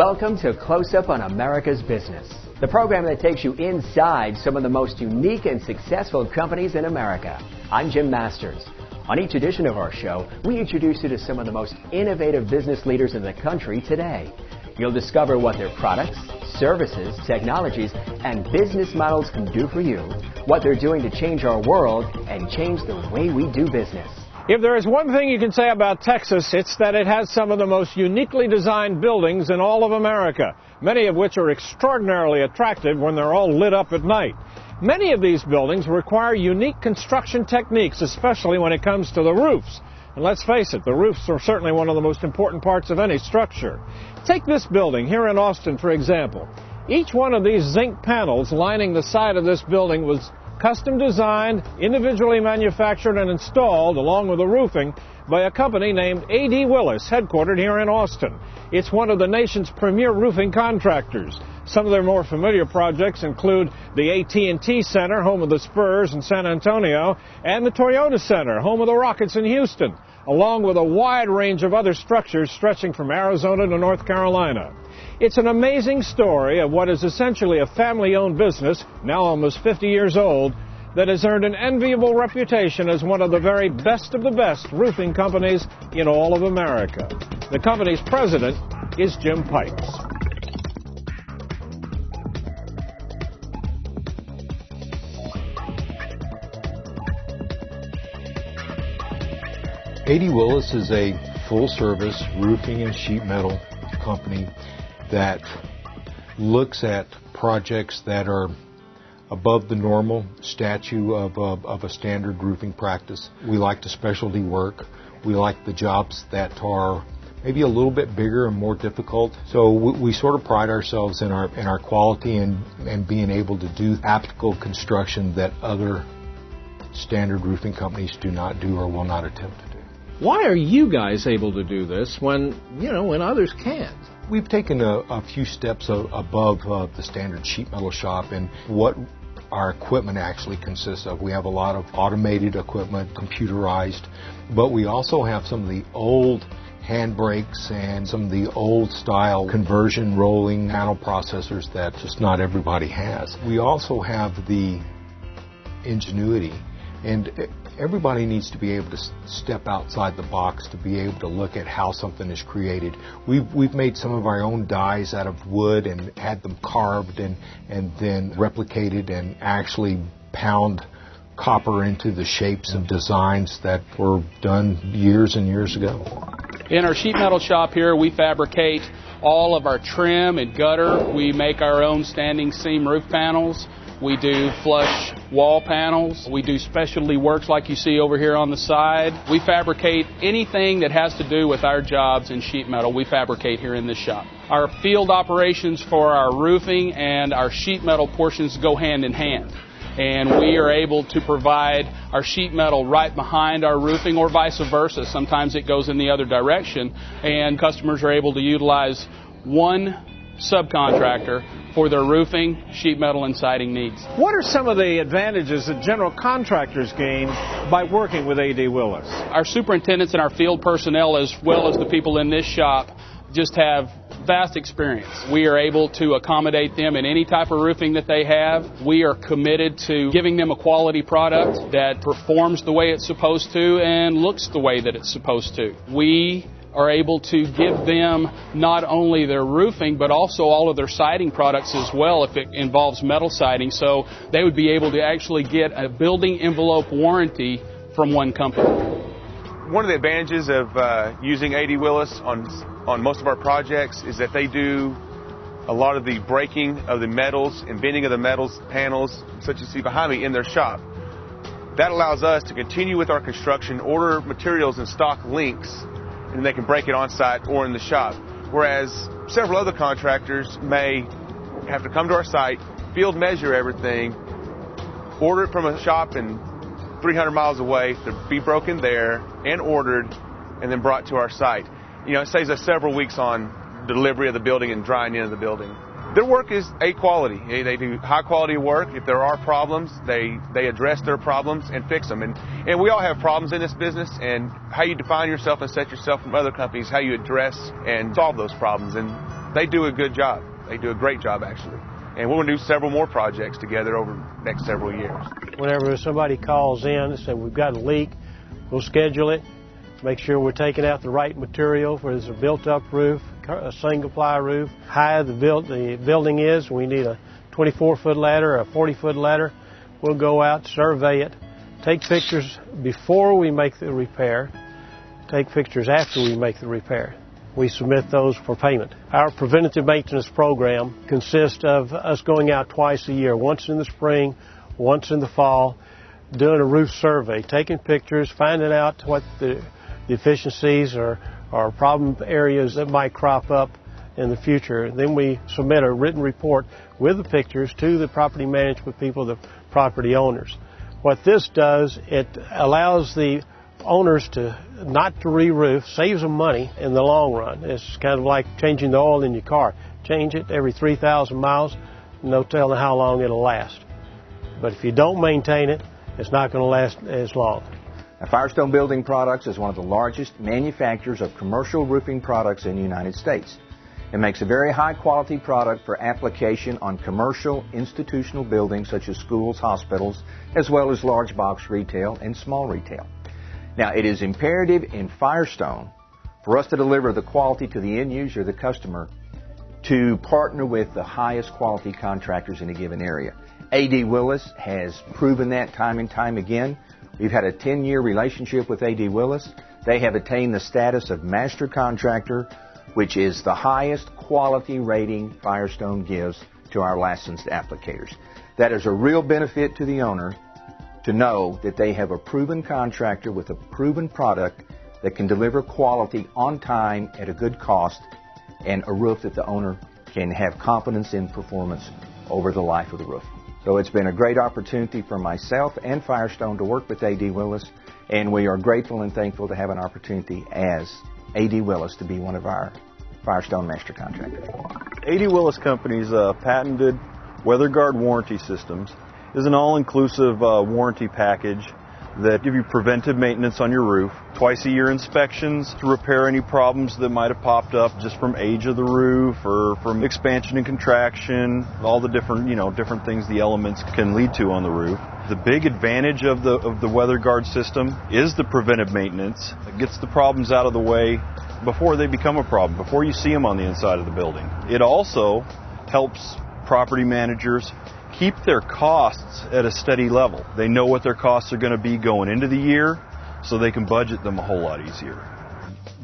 Welcome to Close Up on America's Business, the program that takes you inside some of the most unique and successful companies in America. I'm Jim Masters. On each edition of our show, we introduce you to some of the most innovative business leaders in the country today. You'll discover what their products, services, technologies, and business models can do for you, what they're doing to change our world and change the way we do business. If there is one thing you can say about Texas, it's that it has some of the most uniquely designed buildings in all of America, many of which are extraordinarily attractive when they're all lit up at night. Many of these buildings require unique construction techniques, especially when it comes to the roofs. And let's face it, the roofs are certainly one of the most important parts of any structure. Take this building here in Austin, for example. Each one of these zinc panels lining the side of this building was custom designed, individually manufactured and installed, along with the roofing, by a company named A.D. Willis, headquartered here in Austin. It's one of the nation's premier roofing contractors. Some of their more familiar projects include the AT&T Center, home of the Spurs in San Antonio, and the Toyota Center, home of the Rockets in Houston, along with a wide range of other structures stretching from Arizona to North Carolina. It's an amazing story of what is essentially a family-owned business, now almost 50 years old, that has earned an enviable reputation as one of the very best of the best roofing companies in all of America. The company's president is Jim Pipes. A.D. Willis is a full-service roofing and sheet metal company that looks at projects that are above the normal statute of a standard roofing practice. We like the specialty work. We like the jobs that are maybe a little bit bigger and more difficult. So we sort of pride ourselves in our quality and being able to do applicable construction that other standard roofing companies do not do or will not attempt to do. Why are you guys able to do this when others can't? We've taken a few steps above the standard sheet metal shop in what our equipment actually consists of. We have a lot of automated equipment, computerized, but we also have some of the old hand brakes and some of the old style conversion rolling panel processors that just not everybody has. We also have the ingenuity, and everybody needs to be able to step outside the box to be able to look at how something is created. We've made some of our own dies out of wood and had them carved and then replicated and actually pound copper into the shapes and designs that were done years and years ago. In our sheet metal shop here, we fabricate all of our trim and gutter. We make our own standing seam roof panels. We do flush wall panels. We do specialty works like you see over here on the side. We fabricate anything that has to do with our jobs in sheet metal. We fabricate here in this shop. Our field operations for our roofing and our sheet metal portions go hand in hand. And we are able to provide our sheet metal right behind our roofing or vice versa. Sometimes it goes in the other direction, and customers are able to utilize one subcontractor for their roofing, sheet metal, and siding needs. What are some of the advantages that general contractors gain by working with A.D. Willis? Our superintendents and our field personnel, as well as the people in this shop, just have vast experience. We are able to accommodate them in any type of roofing that they have. We are committed to giving them a quality product that performs the way it's supposed to and looks the way that it's supposed to. We are able to give them not only their roofing, but also all of their siding products as well if it involves metal siding. So they would be able to actually get a building envelope warranty from one company. One of the advantages of using A.D. Willis on most of our projects is that they do a lot of the breaking of the metals and bending of the metals panels, such as you see behind me, in their shop. That allows us to continue with our construction, order materials in stock links, and they can break it on site or in the shop. Whereas several other contractors may have to come to our site, field measure everything, order it from a shop in 300 miles away to be broken there and ordered and then brought to our site. It saves us several weeks on delivery of the building and drying into the building. Their work is A quality. They do high quality work. If there are problems, they address their problems and fix them. And we all have problems in this business, and how you define yourself and set yourself from other companies, how you address and solve those problems. And they do a good job. They do a great job, actually. And we're going to do several more projects together over the next several years. Whenever somebody calls in and says we've got a leak, we'll schedule it, make sure we're taking out the right material, whether it's a built-up roof, a single-ply roof, how the building is. We need a 24-foot ladder or a 40-foot ladder. We'll go out, survey it, take pictures before we make the repair, take pictures after we make the repair. We submit those for payment. Our preventative maintenance program consists of us going out twice a year, once in the spring, once in the fall, doing a roof survey, taking pictures, finding out what the deficiencies or problem areas that might crop up in the future. Then we submit a written report with the pictures to the property management people, the property owners. What this does, it allows the owners not to re-roof, saves them money in the long run. It's kind of like changing the oil in your car. Change it every 3,000 miles, no telling how long it'll last. But if you don't maintain it, it's not going to last as long. Now, Firestone Building Products is one of the largest manufacturers of commercial roofing products in the United States. It makes a very high-quality product for application on commercial, institutional buildings such as schools, hospitals, as well as large box retail and small retail. Now, it is imperative in Firestone for us to deliver the quality to the end user, the customer, to partner with the highest quality contractors in a given area. A.D. Willis has proven that time and time again. We've had a 10-year relationship with A.D. Willis. They have attained the status of master contractor, which is the highest quality rating Firestone gives to our licensed applicators. That is a real benefit to the owner to know that they have a proven contractor with a proven product that can deliver quality on time at a good cost and a roof that the owner can have confidence in performance over the life of the roof. So it's been a great opportunity for myself and Firestone to work with A.D. Willis, and we are grateful and thankful to have an opportunity as A.D. Willis to be one of our Firestone master contractors. A.D. Willis Company's patented WeatherGuard warranty systems is an all-inclusive warranty package that give you preventive maintenance on your roof, twice-a-year inspections to repair any problems that might have popped up just from age of the roof or from expansion and contraction, all the different things the elements can lead to on the roof. The big advantage of the WeatherGuard system is the preventive maintenance. It gets the problems out of the way before they become a problem, before you see them on the inside of the building. It also helps property managers keep their costs at a steady level. They know what their costs are going to be going into the year, so they can budget them a whole lot easier.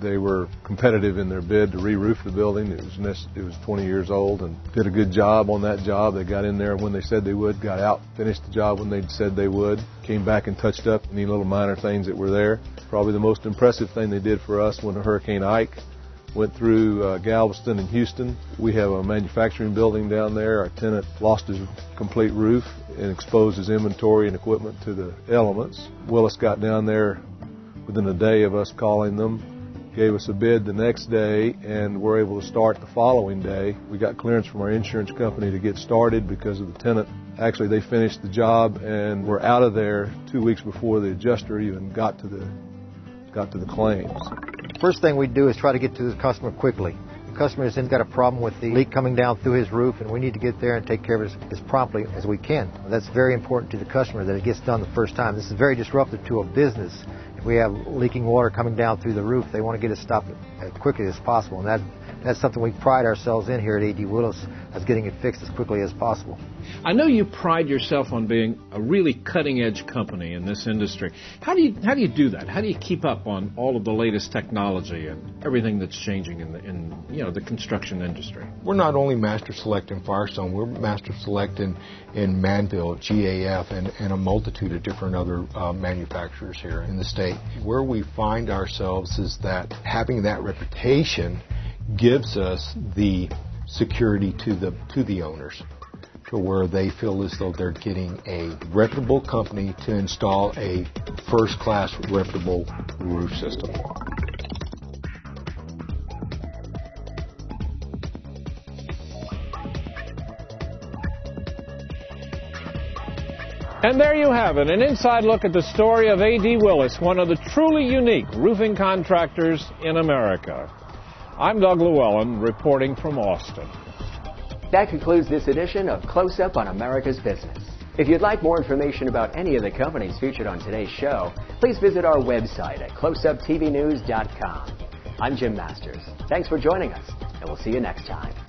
They were competitive in their bid to re-roof the building. It was 20 years old and did a good job on that job. They got in there when they said they would, got out, finished the job when they said they would, came back and touched up any little minor things that were there. Probably the most impressive thing they did for us when Hurricane Ike went through Galveston and Houston. We have a manufacturing building down there. Our tenant lost his complete roof and exposed his inventory and equipment to the elements. Willis got down there within a day of us calling them, gave us a bid the next day, and were able to start the following day. We got clearance from our insurance company to get started because of the tenant. Actually, they finished the job and were out of there 2 weeks before the adjuster even got to the claims. First thing we do is try to get to the customer quickly. The customer has got a problem with the leak coming down through his roof, and we need to get there and take care of it as promptly as we can. That's very important to the customer that it gets done the first time. This is very disruptive to a business. If we have leaking water coming down through the roof, they want to get it stopped as quickly as possible, and that's something we pride ourselves in here at A.D. Willis, as getting it fixed as quickly as possible. I know you pride yourself on being a really cutting-edge company in this industry. How do you do that? How do you keep up on all of the latest technology and everything that's changing in the construction industry? We're not only Master Select in Firestone, we're Master Select in Manville, GAF, and a multitude of different other manufacturers here in the state. Where we find ourselves is that having that reputation gives us the security to the owners, to where they feel as though they're getting a reputable company to install a first-class reputable roof system. And there you have it, an inside look at the story of A.D. Willis, one of the truly unique roofing contractors in America. I'm Doug Llewellyn, reporting from Austin. That concludes this edition of Close Up on America's Business. If you'd like more information about any of the companies featured on today's show, please visit our website at closeuptvnews.com. I'm Jim Masters. Thanks for joining us, and we'll see you next time.